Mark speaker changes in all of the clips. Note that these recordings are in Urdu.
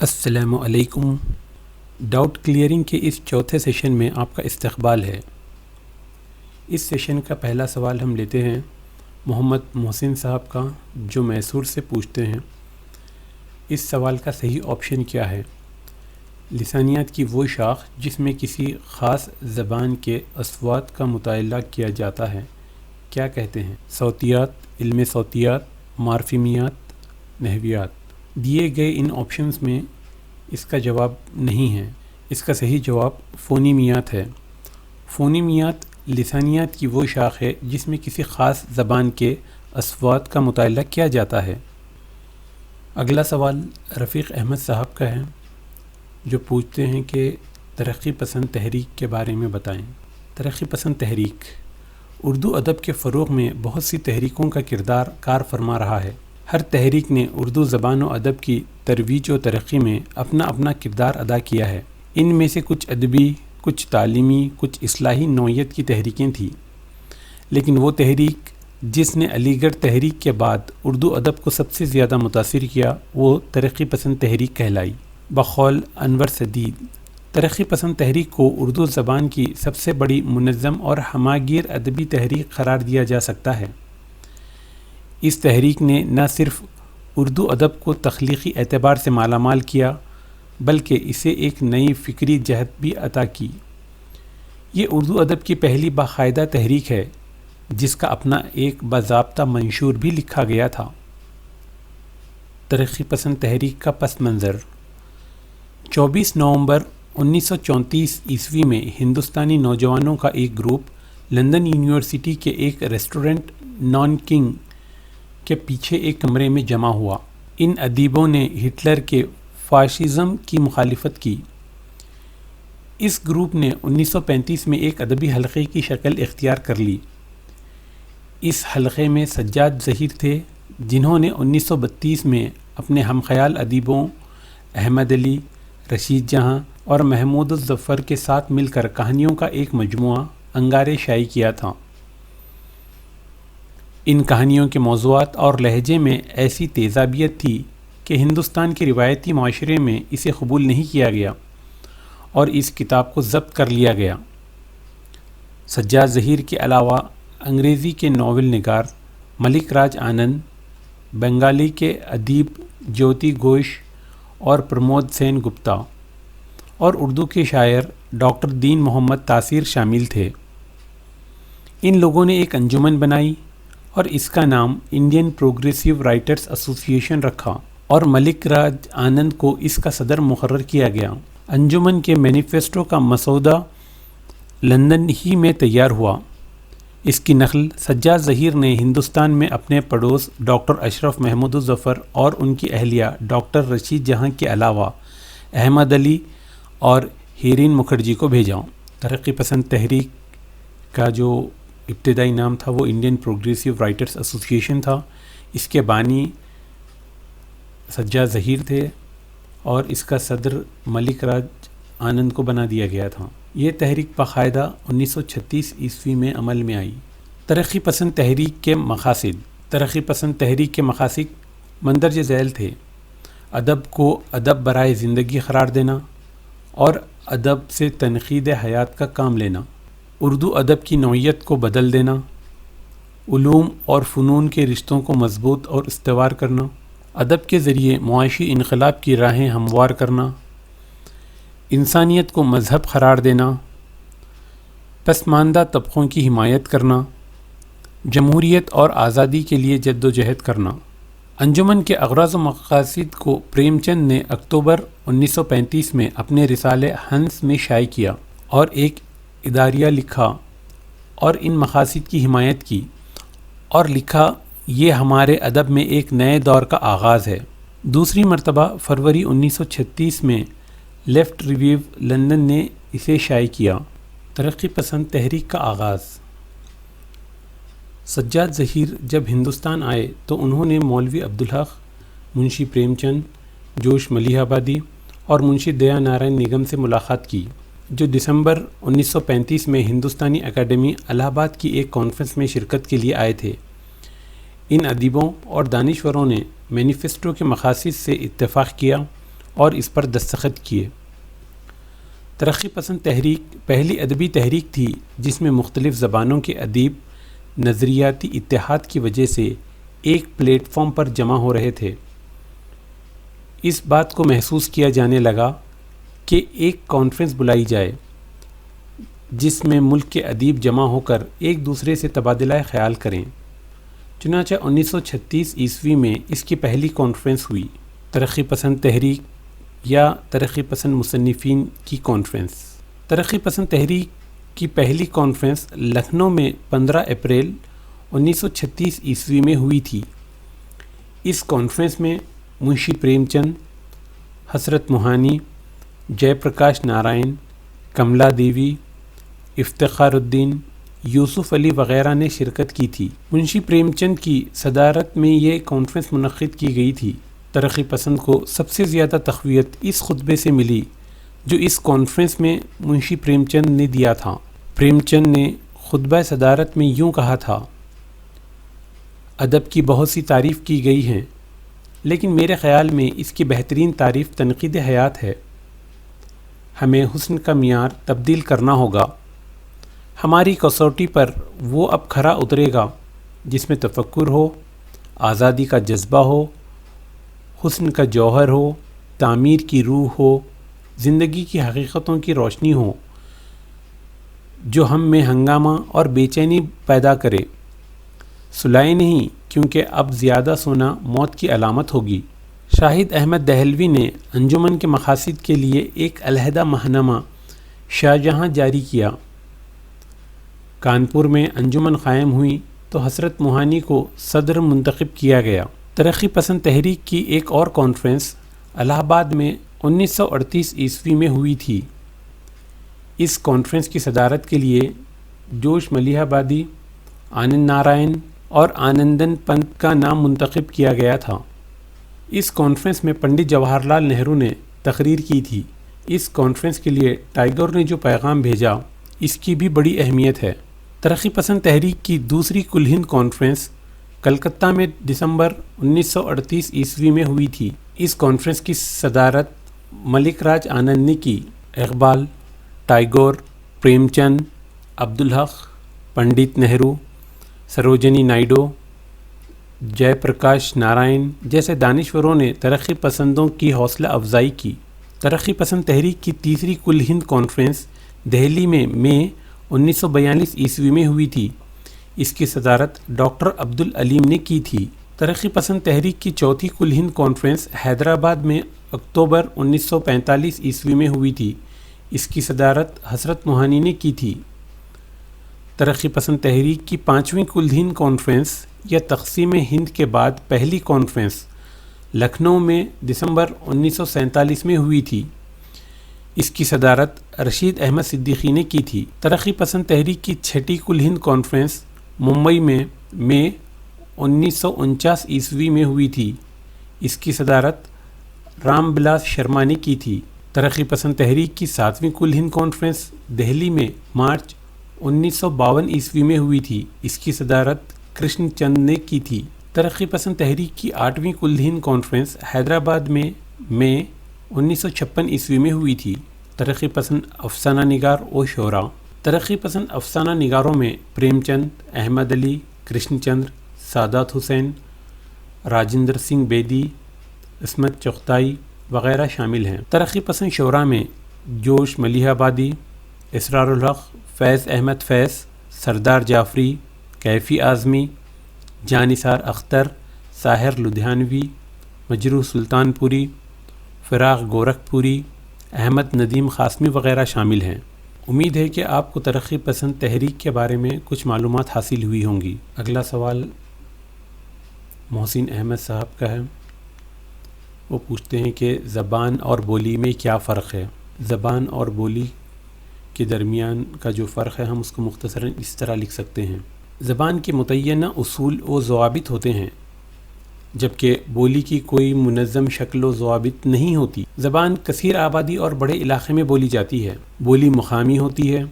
Speaker 1: السلام علیکم۔ ڈاؤٹ کلیئرنگ کے اس چوتھے سیشن میں آپ کا استقبال ہے۔ اس سیشن کا پہلا سوال ہم لیتے ہیں محمد محسن صاحب کا، جو میسور سے پوچھتے ہیں، اس سوال کا صحیح آپشن کیا ہے؟ لسانیات کی وہ شاخ جس میں کسی خاص زبان کے اصوات کا مطالعہ کیا جاتا ہے کیا کہتے ہیں؟ صوتیات، علم صوتیات، مارفیمیات، نحویات۔ دیے گئے ان آپشنز میں اس کا جواب نہیں ہے۔ اس کا صحیح جواب فونیمیات ہے۔ فونیمیات لسانیات کی وہ شاخ ہے جس میں کسی خاص زبان کے اصوات کا مطالعہ کیا جاتا ہے۔ اگلا سوال رفیق احمد صاحب کا ہے، جو پوچھتے ہیں کہ ترقی پسند تحریک کے بارے میں بتائیں۔ ترقی پسند تحریک اردو ادب کے فروغ میں بہت سی تحریکوں کا کردار کار فرما رہا ہے۔ ہر تحریک نے اردو زبان و ادب کی ترویج و ترقی میں اپنا اپنا کردار ادا کیا ہے۔ ان میں سے کچھ ادبی، کچھ تعلیمی، کچھ اصلاحی نوعیت کی تحریکیں تھیں، لیکن وہ تحریک جس نے علی گڑھ تحریک کے بعد اردو ادب کو سب سے زیادہ متاثر کیا وہ ترقی پسند تحریک کہلائی۔ بقول انور سدید، ترقی پسند تحریک کو اردو زبان کی سب سے بڑی منظم اور ہماگیر ادبی تحریک قرار دیا جا سکتا ہے۔ اس تحریک نے نہ صرف اردو ادب کو تخلیقی اعتبار سے مالا مال کیا، بلکہ اسے ایک نئی فکری جہت بھی عطا کی۔ یہ اردو ادب کی پہلی باقاعدہ تحریک ہے جس کا اپنا ایک باضابطہ منشور بھی لکھا گیا تھا۔ ترقی پسند تحریک کا پس منظر 24 نومبر 1934 عیسوی میں ہندوستانی نوجوانوں کا ایک گروپ لندن یونیورسٹی کے ایک ریسٹورنٹ نان کنگ کے پیچھے ایک کمرے میں جمع ہوا۔ ان ادیبوں نے ہٹلر کے فاشزم کی مخالفت کی۔ اس گروپ نے 1935 میں ایک ادبی حلقے کی شکل اختیار کر لی۔ اس حلقے میں سجاد ظہیر تھے، جنہوں نے 1932 میں اپنے ہم خیال ادیبوں احمد علی، رشید جہاں اور محمود الظفر کے ساتھ مل کر کہانیوں کا ایک مجموعہ انگارے شائع کیا تھا۔ ان کہانیوں کے موضوعات اور لہجے میں ایسی تیزابیت تھی کہ ہندوستان کے روایتی معاشرے میں اسے قبول نہیں کیا گیا اور اس کتاب کو ضبط کر لیا گیا۔ سجاد ظہیر کے علاوہ انگریزی کے ناول نگار ملک راج آنند، بنگالی کے ادیب جیوتی گھوش اور پرمود سین گپتا، اور اردو کے شاعر ڈاکٹر دین محمد تاثیر شامل تھے۔ ان لوگوں نے ایک انجمن بنائی اور اس کا نام انڈین پروگریسو رائٹرز ایسوسی ایشن رکھا، اور ملک راج آنند کو اس کا صدر مقرر کیا گیا۔ انجمن کے مینیفیسٹو کا مسودہ لندن ہی میں تیار ہوا۔ اس کی نقل سجاد ظہیر نے ہندوستان میں اپنے پڑوس ڈاکٹر اشرف محمود الظفر اور ان کی اہلیہ ڈاکٹر رشید جہاں کے علاوہ احمد علی اور ہیرین مکھرجی کو بھیجا۔ ترقی پسند تحریک کا جو ابتدائی نام تھا وہ انڈین پروگریسو رائٹرز ایسوسی ایشن تھا۔ اس کے بانی سجاد ظہیر تھے اور اس کا صدر ملک راج آنند کو بنا دیا گیا تھا۔ یہ تحریک باقاعدہ 1936 عیسوی میں عمل میں آئی۔ ترقی پسند تحریک کے مقاصد۔ ترقی پسند تحریک کے مقاصد مندرجہ ذیل تھے: ادب کو ادب برائے زندگی قرار دینا اور ادب سے تنقید حیات کا کام لینا، اردو ادب کی نوعیت کو بدل دینا، علوم اور فنون کے رشتوں کو مضبوط اور استوار کرنا، ادب کے ذریعے معاشی انقلاب کی راہیں ہموار کرنا، انسانیت کو مذہب قرار دینا، پسماندہ طبقوں کی حمایت کرنا، جمہوریت اور آزادی کے لیے جد و جہد کرنا۔ انجمن کے اغراض و مقاصد کو پریم چند نے اکتوبر 1935 میں اپنے رسالے ہنس میں شائع کیا اور ایک اداریہ لکھا اور ان مقاصد کی حمایت کی، اور لکھا یہ ہمارے ادب میں ایک نئے دور کا آغاز ہے۔ دوسری مرتبہ فروری 1936 میں لیفٹ ریویو لندن نے اسے شائع کیا۔ ترقی پسند تحریک کا آغاز۔ سجاد ظہیر جب ہندوستان آئے تو انہوں نے مولوی عبدالحق، منشی پریم چند، جوش ملیح آبادی اور منشی دیا نارائن نگم سے ملاقات کی، جو دسمبر 1935 میں ہندوستانی اکیڈمی الہ آباد کی ایک کانفرنس میں شرکت کے لیے آئے تھے۔ ان ادیبوں اور دانشوروں نے مینیفیسٹو کے مقاصد سے اتفاق کیا اور اس پر دستخط کیے۔ ترقی پسند تحریک پہلی ادبی تحریک تھی جس میں مختلف زبانوں کے ادیب نظریاتی اتحاد کی وجہ سے ایک پلیٹ فارم پر جمع ہو رہے تھے۔ اس بات کو محسوس کیا جانے لگا کہ ایک کانفرنس بلائی جائے جس میں ملک کے ادیب جمع ہو کر ایک دوسرے سے تبادلہ خیال کریں۔ چنانچہ 1936 عیسوی میں اس کی پہلی کانفرنس ہوئی، ترقی پسند تحریک یا ترقی پسند مصنفین کی کانفرنس۔ ترقی پسند تحریک کی پہلی کانفرنس لکھنؤ میں 15 اپریل 1936 عیسوی میں ہوئی تھی۔ اس کانفرنس میں منشی پریم چند، حسرت موہانی، جے پرکاش نارائن، کملا دیوی، افتخار الدین، یوسف علی وغیرہ نے شرکت کی تھی۔ منشی پریم چند کی صدارت میں یہ کانفرنس منعقد کی گئی تھی۔ ترقی پسند کو سب سے زیادہ تقویت اس خطبے سے ملی جو اس کانفرنس میں منشی پریم چند نے دیا تھا۔ پریم چند نے خطبہ صدارت میں یوں کہا تھا: ادب کی بہت سی تعریف کی گئی ہیں، لیکن میرے خیال میں اس کی بہترین تعریف تنقید حیات ہے۔ ہمیں حسن کا معیار تبدیل کرنا ہوگا۔ ہماری کسوٹی پر وہ اب کھرا اترے گا جس میں تفکر ہو، آزادی کا جذبہ ہو، حسن کا جوہر ہو، تعمیر کی روح ہو، زندگی کی حقیقتوں کی روشنی ہو، جو ہم میں ہنگامہ اور بے چینی پیدا کرے۔ سلائے نہیں، کیونکہ اب زیادہ سونا موت کی علامت ہوگی۔ شاہد احمد دہلوی نے انجمن کے مقاصد کے لیے ایک علیحدہ ماہنامہ شاہجہاں جاری کیا۔ کانپور میں انجمن قائم ہوئی تو حسرت موہانی کو صدر منتخب کیا گیا۔ ترقی پسند تحریک کی ایک اور کانفرنس الہ آباد میں 1938 عیسوی میں ہوئی تھی۔ اس کانفرنس کی صدارت کے لیے جوش ملیح آبادی، آنند نارائن اور آنندن پنت کا نام منتخب کیا گیا تھا۔ اس کانفرنس میں پنڈت جواہر لال نہرو نے تقریر کی تھی۔ اس کانفرنس کے لیے ٹیگور نے جو پیغام بھیجا اس کی بھی بڑی اہمیت ہے۔ ترقی پسند تحریک کی دوسری کل ہند کانفرنس کلکتہ میں دسمبر 1938 عیسوی میں ہوئی تھی۔ اس کانفرنس کی صدارت ملک راج آنند نے کی۔ اقبال، ٹیگور، پریم چند، عبدالحق، پنڈت نہرو، سروجنی نائیڈو، جے پرکاش نارائن جیسے دانشوروں نے ترقی پسندوں کی حوصلہ افزائی کی۔ ترقی پسند تحریک کی تیسری کل ہند کانفرنس دہلی میں مئی 1942 عیسوی میں ہوئی تھی۔ اس کی صدارت ڈاکٹر عبدالعلیم نے کی تھی۔ ترقی پسند تحریک کی چوتھی کل ہند کانفرنس حیدرآباد میں اکتوبر 1945 عیسوی میں ہوئی تھی۔ اس کی صدارت حسرت موہانی نے کی تھی۔ ترقی پسند تحریک کی پانچویں کل ہند کانفرنس یا تقسیم ہند کے بعد پہلی کانفرنس لکھنؤ میں دسمبر 1947 میں ہوئی تھی۔ اس کی صدارت رشید احمد صدیقی نے کی تھی۔ ترقی پسند تحریک کی چھٹی کل ہند کانفرنس ممبئی میں مئی 1949 عیسوی میں ہوئی تھی۔ اس کی صدارت رام بلاس شرما نے کی تھی۔ ترقی پسند تحریک کی ساتویں کل ہند کانفرنس دہلی میں مارچ 1952 عیسوی میں ہوئی تھی۔ اس کی صدارت کرشن چند نے کی تھی۔ ترقی پسند تحریک کی آٹھویں کل ہند کانفرنس حیدرآباد میں مئی 1956 عیسوی میں ہوئی تھی۔ ترقی پسند افسانہ نگار و شعراء۔ ترقی پسند افسانہ نگاروں میں پریم چند، احمد علی، کرشن چندر، سعادت حسین، راجندر سنگھ بیدی، عصمت چغتائی وغیرہ شامل ہیں۔ ترقی پسند شعراء میں جوش ملیح آبادی، اسرار الحق، فیض احمد فیض، سردار جعفری، کیفی اعظمی، جان نثار اختر، ساحر لدھیانوی، مجروح سلطان پوری، فراق گورکھپوری، احمد ندیم قاسمی وغیرہ شامل ہیں۔ امید ہے کہ آپ کو ترقی پسند تحریک کے بارے میں کچھ معلومات حاصل ہوئی ہوں گی۔ اگلا سوال محسن احمد صاحب کا ہے۔ وہ پوچھتے ہیں کہ زبان اور بولی میں کیا فرق ہے؟ زبان اور بولی کے درمیان کا جو فرق ہے ہم اس کو مختصراً اس طرح لکھ سکتے ہیں۔ زبان کے متعینہ اصول و ضوابط ہوتے ہیں، جبکہ بولی کی کوئی منظم شکل و ضوابط نہیں ہوتی۔ زبان کثیر آبادی اور بڑے علاقے میں بولی جاتی ہے۔ بولی مقامی ہوتی ہے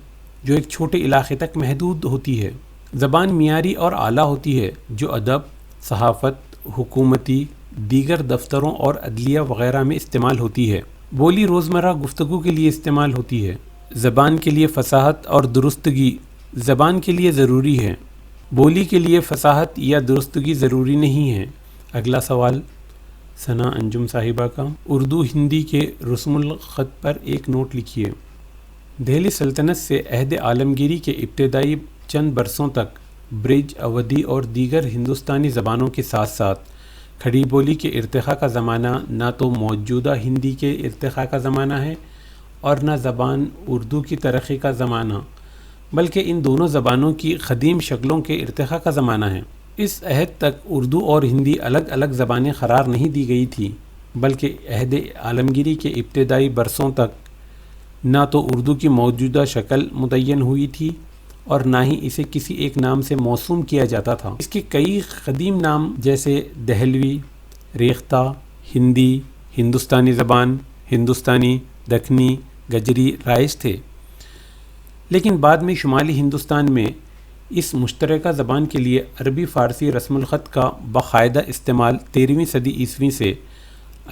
Speaker 1: جو ایک چھوٹے علاقے تک محدود ہوتی ہے۔ زبان معیاری اور اعلیٰ ہوتی ہے جو ادب، صحافت، حکومتی، دیگر دفتروں اور عدلیہ وغیرہ میں استعمال ہوتی ہے۔ بولی روزمرہ گفتگو کے لیے استعمال ہوتی ہے۔ زبان کے لیے فصاحت اور درستگی زبان کے لیے ضروری ہے۔ بولی کے لیے فصاحت یا درستگی ضروری نہیں ہے۔ اگلا سوال ثنا انجم صاحبہ کا، اردو ہندی کے رسم الخط پر ایک نوٹ لکھیے۔ دہلی سلطنت سے عہد عالمگیری کے ابتدائی چند برسوں تک برج، اودھی اور دیگر ہندوستانی زبانوں کے ساتھ ساتھ کھڑی بولی کے ارتقاء کا زمانہ نہ تو موجودہ ہندی کے ارتقاء کا زمانہ ہے اور نہ زبان اردو کی ترقی کا زمانہ، بلکہ ان دونوں زبانوں کی قدیم شکلوں کے ارتقاء کا زمانہ ہے۔ اس عہد تک اردو اور ہندی الگ الگ زبانیں قرار نہیں دی گئی تھی، بلکہ عہد عالمگیری کے ابتدائی برسوں تک نہ تو اردو کی موجودہ شکل متعین ہوئی تھی اور نہ ہی اسے کسی ایک نام سے موسوم کیا جاتا تھا۔ اس کے کئی قدیم نام جیسے دہلوی، ریختہ، ہندی، ہندوستانی زبان، ہندوستانی، دکنی، گجری رائج تھے، لیکن بعد میں شمالی ہندوستان میں اس مشترکہ زبان کے لیے عربی فارسی رسم الخط کا باقاعدہ استعمال 13ویں صدی عیسوی سے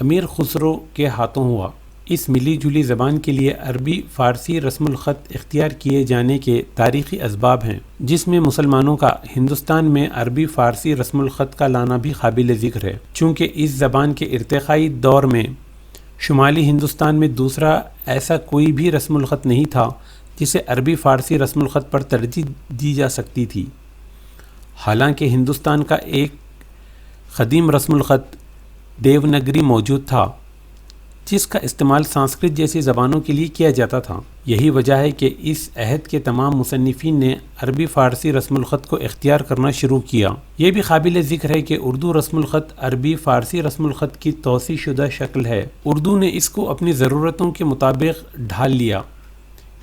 Speaker 1: امیر خسرو کے ہاتھوں ہوا۔ اس ملی جلی زبان کے لیے عربی فارسی رسم الخط اختیار کیے جانے کے تاریخی اسباب ہیں، جس میں مسلمانوں کا ہندوستان میں عربی فارسی رسم الخط کا لانا بھی قابل ذکر ہے، چونکہ اس زبان کے ارتقائی دور میں شمالی ہندوستان میں دوسرا ایسا کوئی بھی رسم الخط نہیں تھا جسے عربی فارسی رسم الخط پر ترجیح دی جا سکتی تھی۔ حالانکہ ہندوستان کا ایک قدیم رسم الخط دیونگری موجود تھا، جس کا استعمال سنسکرت جیسی زبانوں کے لیے کیا جاتا تھا۔ یہی وجہ ہے کہ اس عہد کے تمام مصنفین نے عربی فارسی رسم الخط کو اختیار کرنا شروع کیا۔ یہ بھی قابل ذکر ہے کہ اردو رسم الخط عربی فارسی رسم الخط کی توسیع شدہ شکل ہے۔ اردو نے اس کو اپنی ضرورتوں کے مطابق ڈھال لیا۔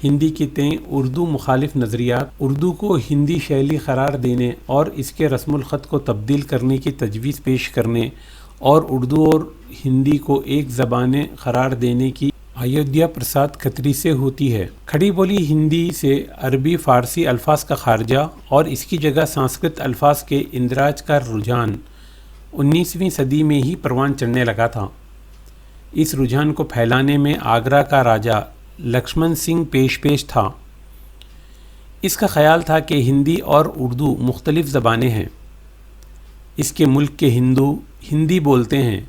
Speaker 1: ہندی کی تئیں اردو مخالف نظریات، اردو کو ہندی شیلی قرار دینے اور اس کے رسم الخط کو تبدیل کرنے کی تجویز پیش کرنے اور اردو اور ہندی کو ایک زبانیں قرار دینے کی ایودھیا پرساد کھتری سے ہوتی ہے۔ کھڑی بولی ہندی سے عربی فارسی الفاظ کا خارجہ اور اس کی جگہ سنسکرت الفاظ کے اندراج کا رجحان 19ویں صدی میں ہی پروان چڑھنے لگا تھا۔ اس رجحان کو پھیلانے میں آگرہ کا راجہ لکشمن سنگھ پیش تھا۔ اس کا خیال تھا کہ ہندی اور اردو مختلف زبانیں ہیں۔ اس کے ملک کے ہندو ہندی بولتے ہیں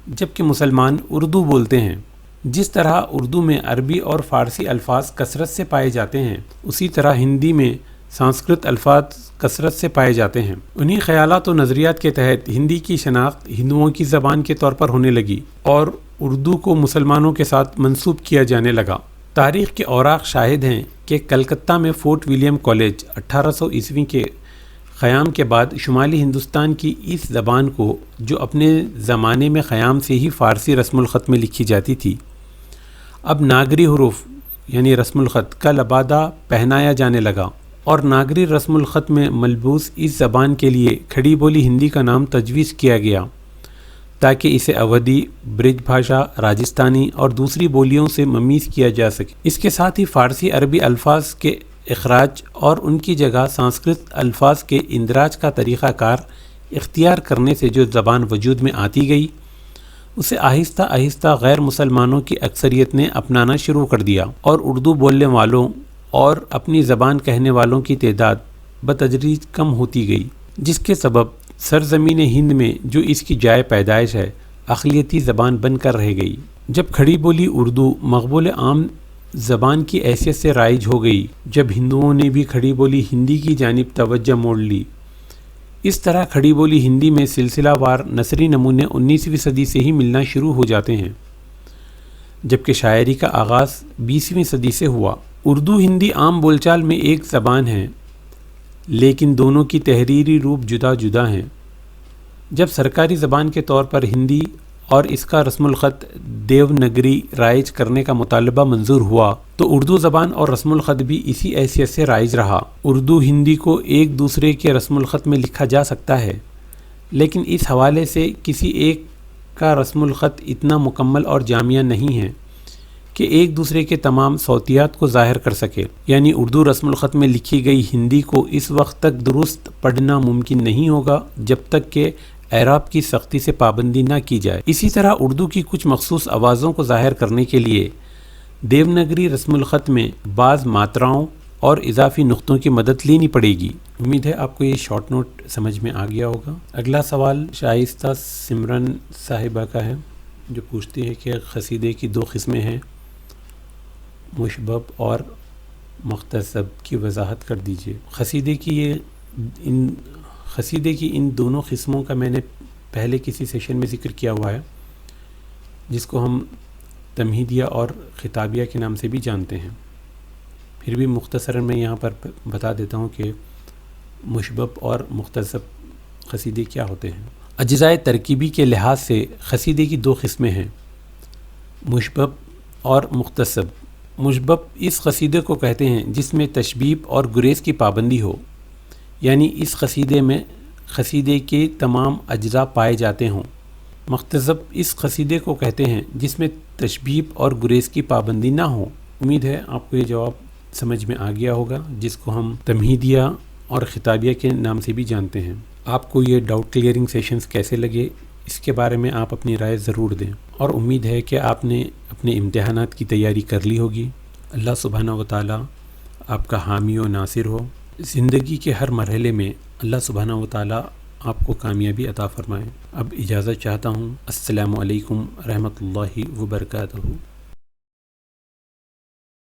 Speaker 1: جبکہ مسلمان اردو بولتے ہیں۔ جس طرح اردو میں عربی اور فارسی الفاظ کثرت سے پائے جاتے ہیں، اسی طرح ہندی میں سنسکرت الفاظ کثرت سے پائے جاتے ہیں۔ انہی خیالات و نظریات کے تحت ہندی کی شناخت ہندوؤں کی زبان کے طور پر ہونے لگی اور اردو کو مسلمانوں کے ساتھ منسوب کیا جانے لگا۔ تاریخ کے اوراق شاہد ہیں کہ کلکتہ میں فورٹ ولیم کالج 1800 عیسوی کے قیام کے بعد شمالی ہندوستان کی اس زبان کو، جو اپنے زمانے میں قیام سے ہی فارسی رسم الخط میں لکھی جاتی تھی، اب ناگری حروف یعنی رسم الخط کا لبادہ پہنایا جانے لگا اور ناگری رسم الخط میں ملبوس اس زبان کے لیے کھڑی بولی ہندی کا نام تجویز کیا گیا تاکہ اسے اودھی، برج بھاشا، راجستھانی اور دوسری بولیوں سے ممیز کیا جا سکے۔ اس کے ساتھ ہی فارسی عربی الفاظ کے اخراج اور ان کی جگہ سنسکرت الفاظ کے اندراج کا طریقہ کار اختیار کرنے سے جو زبان وجود میں آتی گئی، اسے آہستہ آہستہ غیر مسلمانوں کی اکثریت نے اپنانا شروع کر دیا اور اردو بولنے والوں اور اپنی زبان کہنے والوں کی تعداد بتدریج کم ہوتی گئی، جس کے سبب سرزمین ہند میں جو اس کی جائے پیدائش ہے، اقلیتی زبان بن کر رہ گئی۔ جب کھڑی بولی اردو مقبول عام زبان کی حیثیت سے رائج ہو گئی، جب ہندوؤں نے بھی کھڑی بولی ہندی کی جانب توجہ موڑ لی، اس طرح کھڑی بولی ہندی میں سلسلہ وار نثری نمونے 19ویں صدی سے ہی ملنا شروع ہو جاتے ہیں، جبکہ شاعری کا آغاز 20ویں صدی سے ہوا۔ اردو ہندی عام بول چال میں ایک زبان ہے، لیکن دونوں کی تحریری روپ جدا جدا ہیں۔ جب سرکاری زبان کے طور پر ہندی اور اس کا رسم الخط دیونگری رائج کرنے کا مطالبہ منظور ہوا تو اردو زبان اور رسم الخط بھی اسی حیثیت سے رائج رہا۔ اردو ہندی کو ایک دوسرے کے رسم الخط میں لکھا جا سکتا ہے، لیکن اس حوالے سے کسی ایک کا رسم الخط اتنا مکمل اور جامع نہیں ہے کہ ایک دوسرے کے تمام صوتیات کو ظاہر کر سکے۔ یعنی اردو رسم الخط میں لکھی گئی ہندی کو اس وقت تک درست پڑھنا ممکن نہیں ہوگا جب تک کہ اعراب کی سختی سے پابندی نہ کی جائے۔ اسی طرح اردو کی کچھ مخصوص آوازوں کو ظاہر کرنے کے لیے دیوناگری رسم الخط میں بعض ماتراؤں اور اضافی نقطوں کی مدد لینی پڑے گی۔ امید ہے آپ کو یہ شارٹ نوٹ سمجھ میں آ گیا ہوگا۔ اگلا سوال شائستہ سمرن صاحبہ کا ہے، جو پوچھتی ہے کہ قصیدے کی 2 قسمیں ہیں، مشبب اور مختصب کی وضاحت کر دیجیے۔ قصیدے کی ان دونوں قسموں کا میں نے پہلے کسی سیشن میں ذکر کیا ہوا ہے، جس کو ہم تمہیدیہ اور خطابیہ کے نام سے بھی جانتے ہیں۔ پھر بھی مختصراً میں یہاں پر بتا دیتا ہوں کہ مشبب اور مختصب قصیدے کیا ہوتے ہیں۔ اجزائے ترکیبی کے لحاظ سے قصیدے کی 2 قسمیں ہیں، مشبب اور مختصب۔ مشبب اس قصیدے کو کہتے ہیں جس میں تشبیب اور گریز کی پابندی ہو، یعنی اس قصیدے میں قصیدے کے تمام اجزاء پائے جاتے ہوں۔ مختصب اس قصیدے کو کہتے ہیں جس میں تشبیب اور گریز کی پابندی نہ ہو۔ امید ہے آپ کو یہ جواب سمجھ میں آ گیا ہوگا، جس کو ہم تمہیدیہ اور خطابیہ کے نام سے بھی جانتے ہیں۔ آپ کو یہ ڈاؤٹ کلیئرنگ سیشنز کیسے لگے، اس کے بارے میں آپ اپنی رائے ضرور دیں، اور امید ہے کہ آپ نے اپنے امتحانات کی تیاری کر لی ہوگی۔ اللہ سبحانہ و تعالیٰ آپ کا حامی و ناصر ہو۔ زندگی کے ہر مرحلے میں اللہ سبحانہ و تعالیٰ آپ کو کامیابی عطا فرمائے۔ اب اجازت چاہتا ہوں۔ السلام علیکم رحمۃ اللہ وبرکاتہ۔